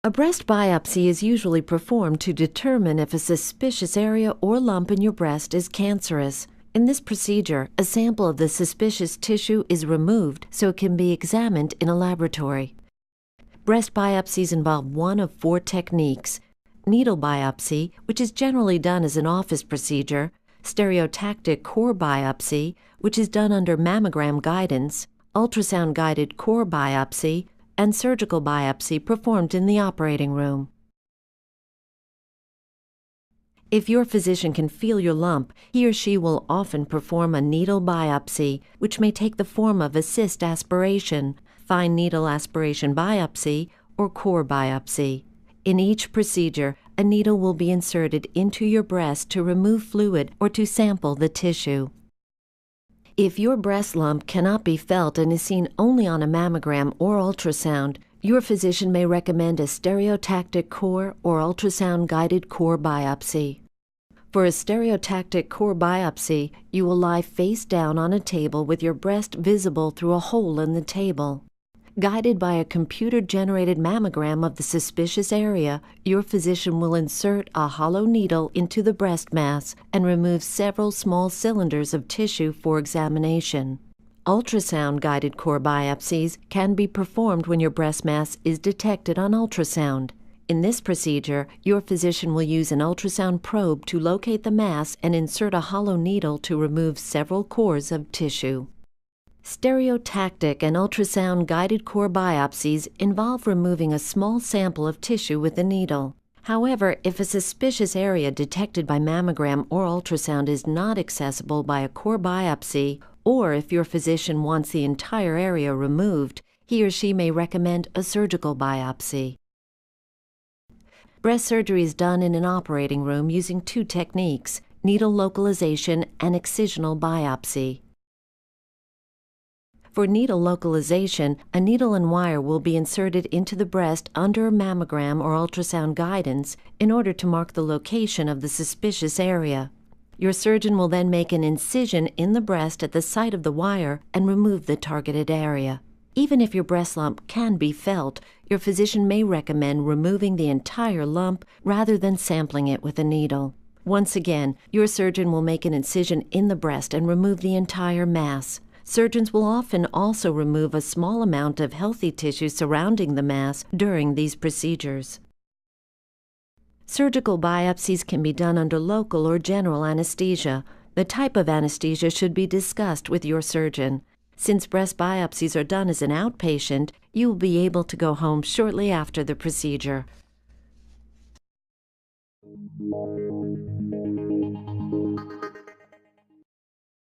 A breast biopsy is usually performed to determine if a suspicious area or lump in your breast is cancerous. In this procedure, a sample of the suspicious tissue is removed so it can be examined in a laboratory. Breast biopsies involve one of 4 techniques: needle biopsy, which is generally done as an office procedure; stereotactic core biopsy, which is done under mammogram guidance; ultrasound-guided core biopsy; and surgical biopsy performed in the operating room. If your physician can feel your lump, he or she will often perform a needle biopsy, which may take the form of assist aspiration, fine needle aspiration biopsy, or core biopsy. In each procedure, a needle will be inserted into your breast to remove fluid or to sample the tissue. If your breast lump cannot be felt and is seen only on a mammogram or ultrasound, your physician may recommend a stereotactic core or ultrasound-guided core biopsy. For a stereotactic core biopsy, you will lie face down on a table with your breast visible through a hole in the table. Guided by a computer-generated mammogram of the suspicious area, your physician will insert a hollow needle into the breast mass and remove several small cylinders of tissue for examination. Ultrasound-guided core biopsies can be performed when your breast mass is detected on ultrasound. In this procedure, your physician will use an ultrasound probe to locate the mass and insert a hollow needle to remove several cores of tissue. Stereotactic and ultrasound-guided core biopsies involve removing a small sample of tissue with a needle. However, if a suspicious area detected by mammogram or ultrasound is not accessible by a core biopsy, or if your physician wants the entire area removed, he or she may recommend a surgical biopsy. Breast surgery is done in an operating room using 2 techniques: needle localization and excisional biopsy. For needle localization, a needle and wire will be inserted into the breast under mammogram or ultrasound guidance in order to mark the location of the suspicious area. Your surgeon will then make an incision in the breast at the site of the wire and remove the targeted area. Even if your breast lump can be felt, your physician may recommend removing the entire lump rather than sampling it with a needle. Once again, your surgeon will make an incision in the breast and remove the entire mass. Surgeons will often also remove a small amount of healthy tissue surrounding the mass during these procedures. Surgical biopsies can be done under local or general anesthesia. The type of anesthesia should be discussed with your surgeon. Since breast biopsies are done as an outpatient, you will be able to go home shortly after the procedure.